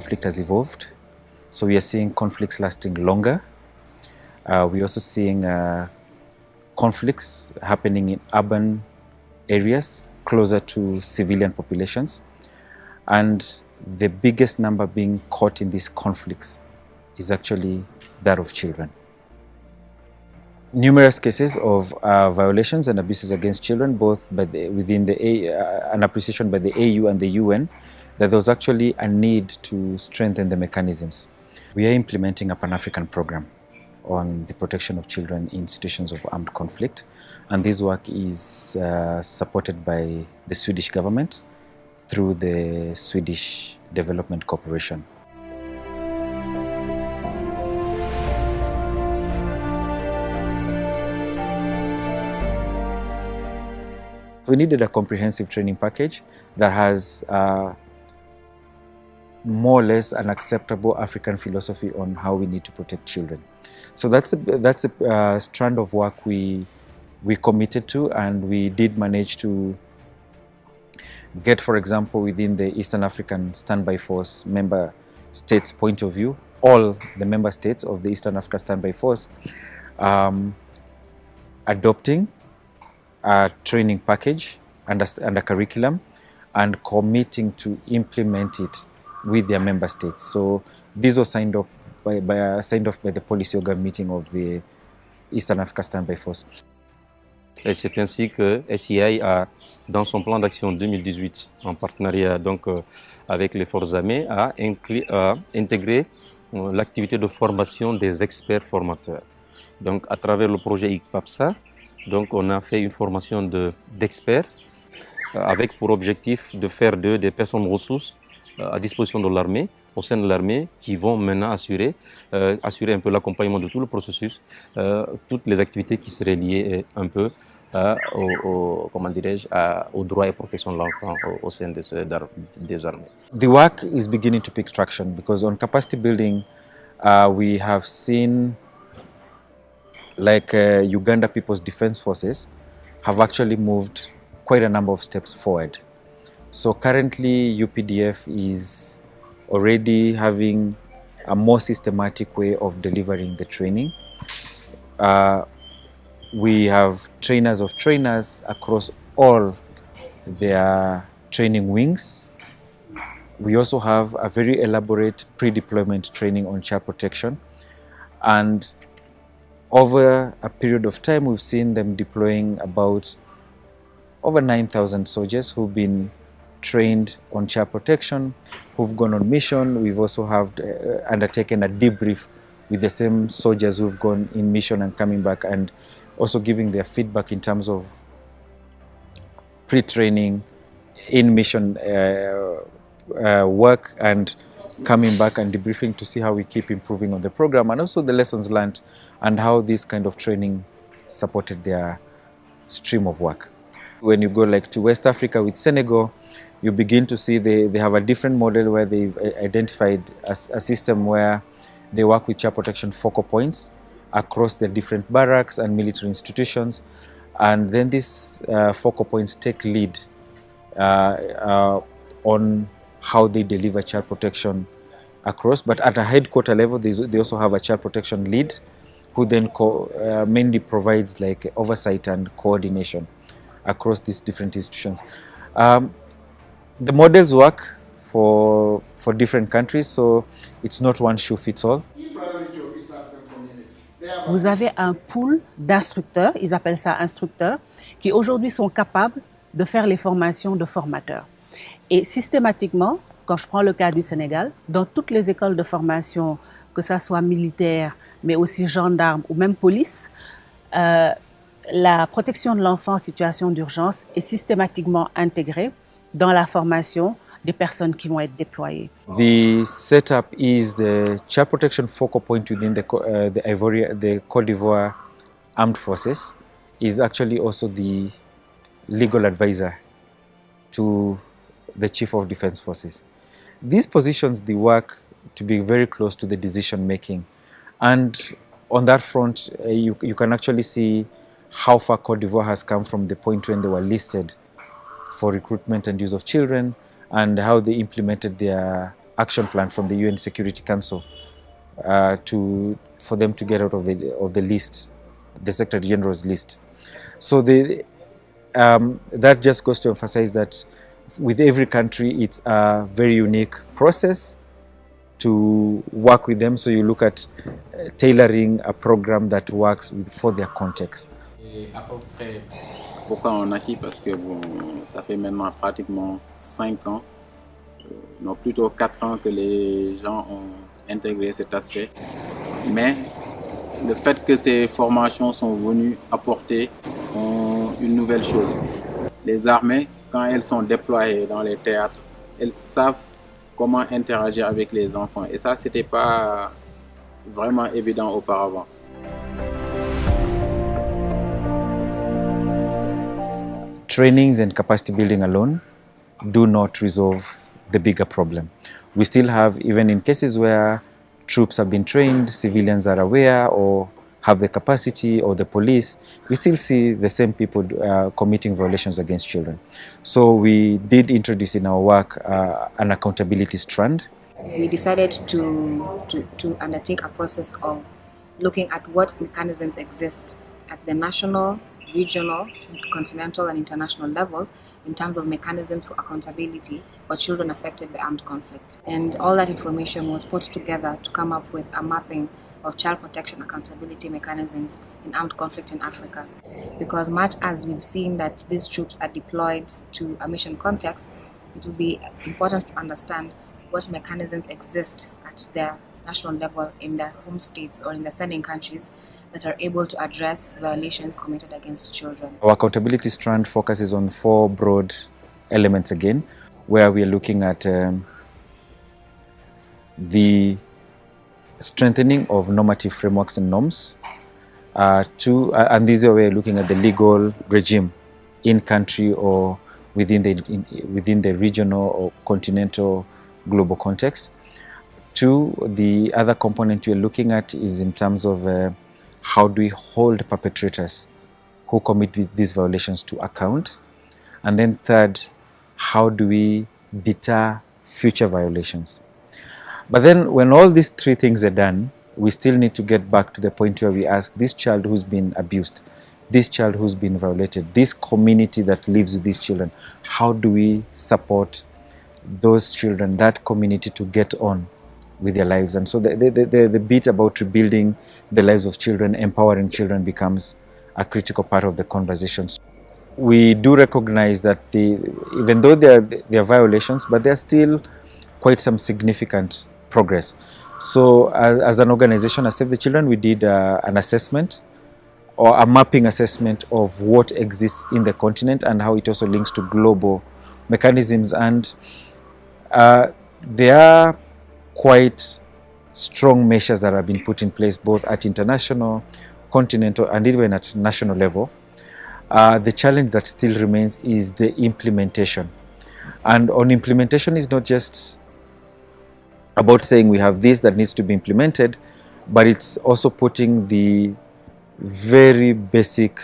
conflict has evolved. So we are seeing conflicts lasting longer. We're also seeing conflicts happening in urban areas closer to civilian populations. And the biggest number being caught in these conflicts is actually that of children. Numerous cases of violations and abuses against children, both within an appreciation by the AU and the UN, that there was actually a need to strengthen the mechanisms. We are implementing a Pan-African program on the protection of children in situations of armed conflict, and this work is supported by the Swedish government through the Swedish Development Corporation. We needed a comprehensive training package that has more or less an acceptable African philosophy on how we need to protect children. So that's a strand of work we committed to, and we did manage to get, for example, within the Eastern African Standby Force member states' point of view, all the member states of the Eastern Africa Standby Force adopting a training package and a curriculum and committing to implement it with their member states. So this was signed off by the policy organ meeting of the Eastern Africa Standby Force. Et c'est ainsi que SEI a, dans son plan d'action 2018, en partenariat donc avec les forces armées, a intégré l'activité de formation des experts formateurs. Donc à travers le projet ICPAPSA, donc on a fait une formation d'experts avec pour objectif de faire d'eux des personnes ressources à disposition de l'armée, au sein de l'armée, qui vont maintenant assurer un peu l'accompagnement de tout le processus, toutes les activités qui seraient liées un peu aux droits et protection de l'enfant au sein des armées. The work is beginning to pick traction because on capacity building, we have seen like Uganda People's Defense Forces have actually moved quite a number of steps forward. So currently UPDF is already having a more systematic way of delivering the training. We have trainers of trainers across all their training wings. We also have a very elaborate pre-deployment training on child protection, and over a period of time we've seen them deploying about over 9,000 soldiers who've been trained on child protection, who've gone on mission. We've also undertaken a debrief with the same soldiers who've gone in mission and coming back, and also giving their feedback in terms of pre-training, in-mission work, and coming back and debriefing to see how we keep improving on the program, and also the lessons learned and how this kind of training supported their stream of work. When you go like to West Africa with Senegal, you begin to see they have a different model where they've identified a system where they work with child protection focal points across the different barracks and military institutions, and then these focal points take lead on how they deliver child protection across. But at a headquarter level, they also have a child protection lead who then mainly provides like oversight and coordination across these different institutions. The models work for different countries, so it's not one shoe fits all. Vous avez un pool d'instructeurs, ils appellent ça instructeurs, qui aujourd'hui sont capables de faire les formations de formateurs. Et systématiquement, quand je prends le cas du Sénégal, dans toutes les écoles de formation, que ça soit militaire, mais aussi gendarme ou même police, la protection de l'enfant en situation d'urgence est systématiquement intégrée dans la formation des personnes qui vont être déployées. The setup is the child protection focal point within the Côte d'Ivoire Armed Forces is actually also the legal advisor to the Chief of Defense Forces. This positions the work to be very close to the decision making, and on that front you can actually see how far Côte d'Ivoire has come from the point when they were listed for recruitment and use of children, and how they implemented their action plan from the UN Security Council for them to get out of the list, the Secretary General's list. So that just goes to emphasize that with every country, it's a very unique process to work with them. So you look at tailoring a program that works for their context. Et à peu près, pourquoi on a acquis? Parce que bon, ça fait maintenant pratiquement 5 ans, non plutôt 4 ans que les gens ont intégré cet aspect. Mais le fait que ces formations sont venues apporter une nouvelle chose. Les armées, quand elles sont déployées dans les théâtres, elles savent comment interagir avec les enfants. Et ça, c'était pas vraiment évident auparavant. Trainings and capacity building alone do not resolve the bigger problem. We still have, even in cases where troops have been trained, civilians are aware or have the capacity, or the police, we still see the same people committing violations against children. So we did introduce in our work an accountability strand. We decided to undertake a process of looking at what mechanisms exist at the national, regional, continental and international level in terms of mechanisms for accountability for children affected by armed conflict. And all that information was put together to come up with a mapping of child protection accountability mechanisms in armed conflict in Africa. Because much as we've seen that these troops are deployed to a mission context, it will be important to understand what mechanisms exist at their national level in their home states or in the sending countries that are able to address violations committed against children. Our accountability strand focuses on 4 broad elements again, where we are looking at the strengthening of normative frameworks and norms, and these are where we're looking at the legal regime in country or within the regional or continental global context. 2, the other component we're looking at is in terms of how do we hold perpetrators who commit these violations to account, and then 3rd, how do we deter future violations. But then when all these 3 things are done, we still need to get back to the point where we ask this child who's been abused, this child who's been violated, this community that lives with these children, how do we support those children, that community, to get on with their lives? And so the bit about rebuilding the lives of children, empowering children, becomes a critical part of the conversations. We do recognize that even though there are violations, but there are still quite some significant progress. So as an organization, as Save the Children, we did an assessment or a mapping assessment of what exists in the continent and how it also links to global mechanisms. And there are quite strong measures that have been put in place both at international, continental and even at national level. The challenge that still remains is the implementation. And on implementation is not just about saying we have this that needs to be implemented, but it's also putting the very basic,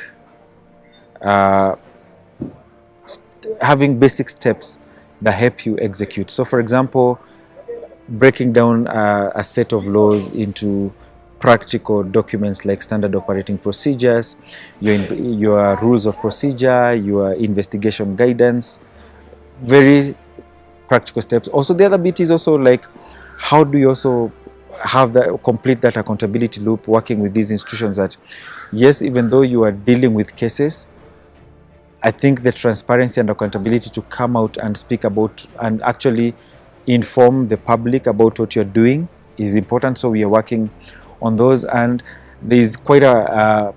having basic steps that help you execute. So for example, breaking down a set of laws into practical documents like standard operating procedures, your rules of procedure, your investigation guidance, very practical steps. Also, the other bit is also like, how do you also have that, complete that accountability loop, working with these institutions that, yes, even though you are dealing with cases, I think the transparency and accountability to come out and speak about and actually inform the public about what you're doing is important. So we are working on those, and there's quite a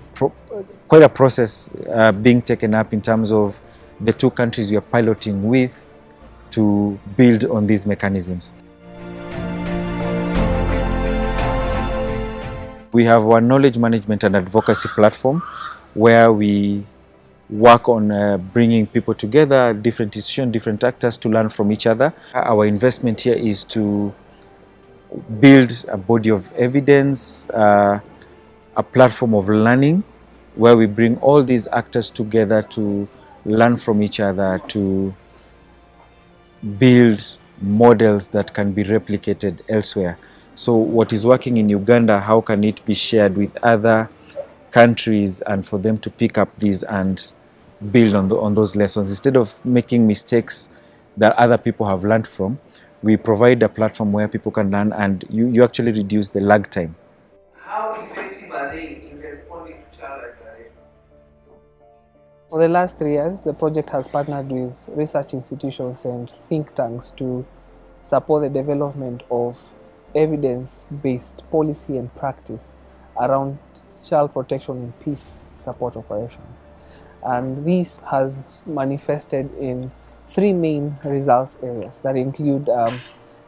process being taken up in terms of the 2 countries we are piloting with to build on these mechanisms. We have our knowledge management and advocacy platform where we work on bringing people together, different institutions, different actors, to learn from each other. Our investment here is to build a body of evidence, a platform of learning where we bring all these actors together to learn from each other, to build models that can be replicated elsewhere. So what is working in Uganda, how can it be shared with other countries, and for them to pick up these and build on those lessons instead of making mistakes that other people have learned from. We provide a platform where people can learn, and you actually reduce the lag time. How effective are they in responding to child aggression? For the last 3 years, the project has partnered with research institutions and think tanks to support the development of evidence-based policy and practice around child protection and peace support operations. And this has manifested in 3 main results areas that include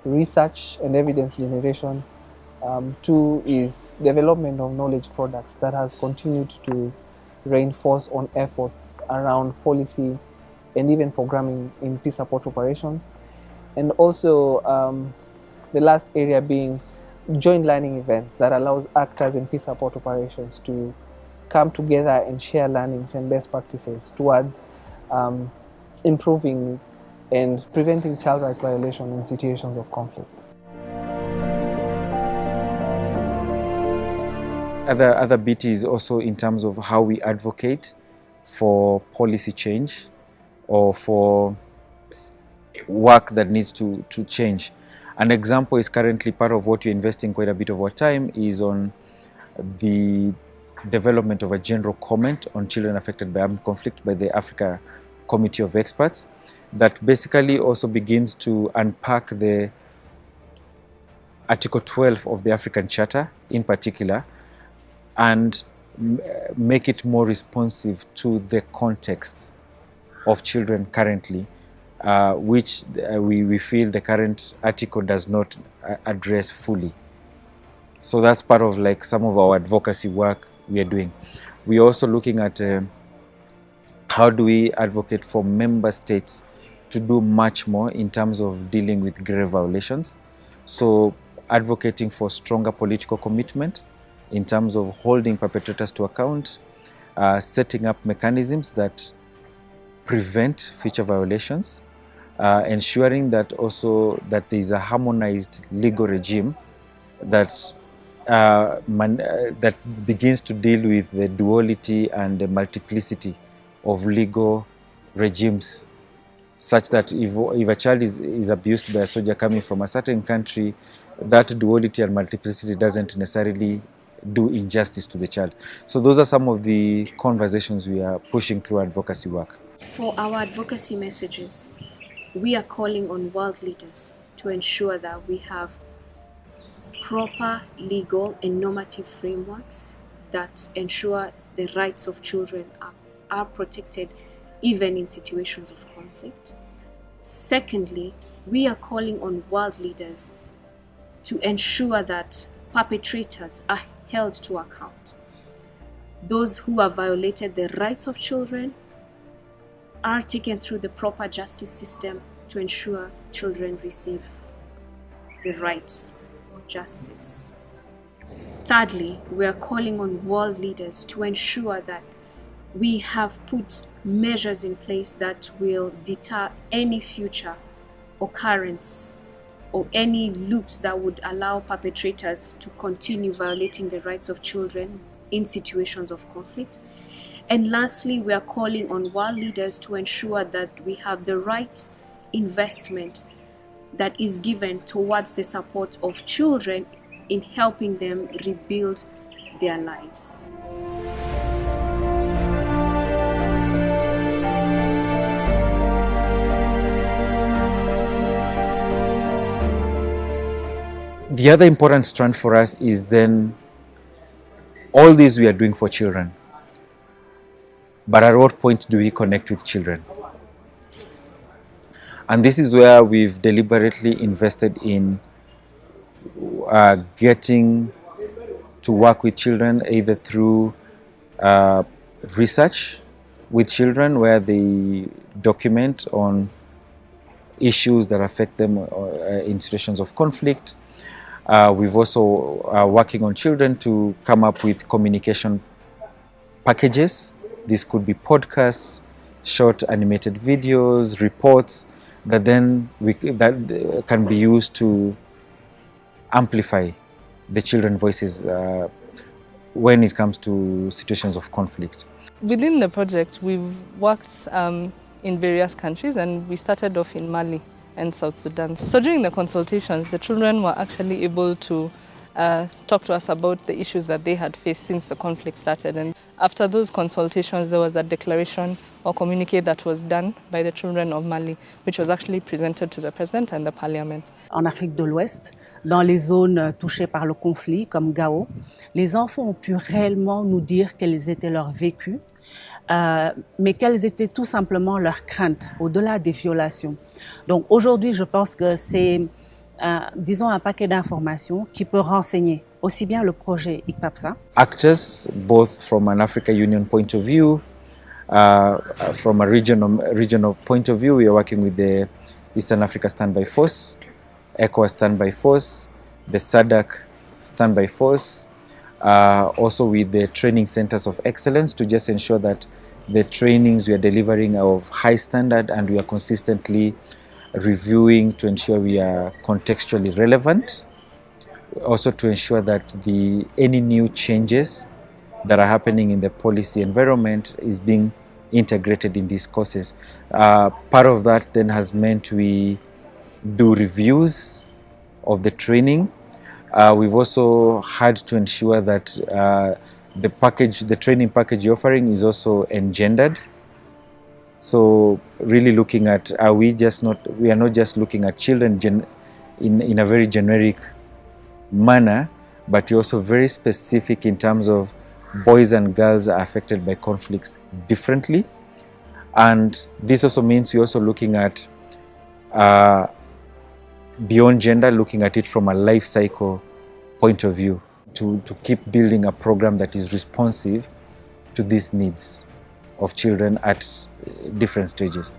research and evidence generation. 2 is development of knowledge products that has continued to reinforce on efforts around policy and even programming in peace support operations. And also the last area being joint learning events that allows actors in peace support operations to come together and share learnings and best practices towards improving and preventing child rights violation in situations of conflict. Other bit is also in terms of how we advocate for policy change or for work that needs to change. An example is currently part of what we're investing quite a bit of our time is on the development of a general comment on children affected by armed conflict by the Africa Committee of Experts that basically also begins to unpack the Article 12 of the African Charter in particular and make it more responsive to the context of children currently, which we feel the current article does not address fully. So that's part of like some of our advocacy work we are doing. We're also looking at how do we advocate for member states to do much more in terms of dealing with grave violations. So advocating for stronger political commitment in terms of holding perpetrators to account, setting up mechanisms that prevent future violations, ensuring that also that there is a harmonized legal regime that that begins to deal with the duality and the multiplicity of legal regimes, such that if a child is abused by a soldier coming from a certain country, that duality and multiplicity doesn't necessarily do injustice to the child. So those are some of the conversations we are pushing through advocacy work. For our advocacy messages, we are calling on world leaders to ensure that we have proper legal and normative frameworks that ensure the rights of children are protected even in situations of conflict. Secondly, we are calling on world leaders to ensure that perpetrators are held to account. Those who have violated the rights of children are taken through the proper justice system to ensure children receive the right justice. Thirdly, we are calling on world leaders to ensure that we have put measures in place that will deter any future occurrence or any loops that would allow perpetrators to continue violating the rights of children in situations of conflict. And lastly, we are calling on world leaders to ensure that we have the right investment that is given towards the support of children in helping them rebuild their lives. The other important strand for us is then all this we are doing for children. But at what point do we connect with children? And this is where we've deliberately invested in getting to work with children either through research with children where they document on issues that affect them in situations of conflict. We've also working on children to come up with communication packages. This could be podcasts, short animated videos, reports that then can be used to amplify the children's voices when it comes to situations of conflict. Within the project, we've worked in various countries, and we started off in Mali and South Sudan. So during the consultations, the children were actually able to talk to us about the issues that they had faced since the conflict started. And after those consultations, there was a declaration or communique that was done by the children of Mali, which was actually presented to the president and the parliament. En Afrique de l'Ouest, dans les zones touchées par le conflit, comme Gao, les enfants ont pu réellement nous dire quels étaient leurs vécus, mais quelles étaient tout simplement leurs craintes, au-delà des violations. Donc aujourd'hui, je pense que c'est, disons, un paquet d'informations qui peut renseigner aussi bien le projet ICPAPSA. Actors, both from an Africa Union point of view, from a regional point of view, we are working with the Eastern Africa Standby Force, ECOWAS Standby Force, the SADC Standby Force, also with the training centers of excellence to just ensure that the trainings we are delivering are of high standard and we are consistently reviewing to ensure we are contextually relevant. Also to ensure that any new changes that are happening in the policy environment is being integrated in these courses. Part of that then has meant we do reviews of the training. We've also had to ensure that the training package you're offering is also engendered. So really looking at, we are not just looking at children in a very generic manner, but you're also very specific in terms of boys and girls are affected by conflicts differently. And this also means we're also looking at beyond gender, looking at it from a life cycle point of view to keep building a program that is responsive to these needs of children at different stages.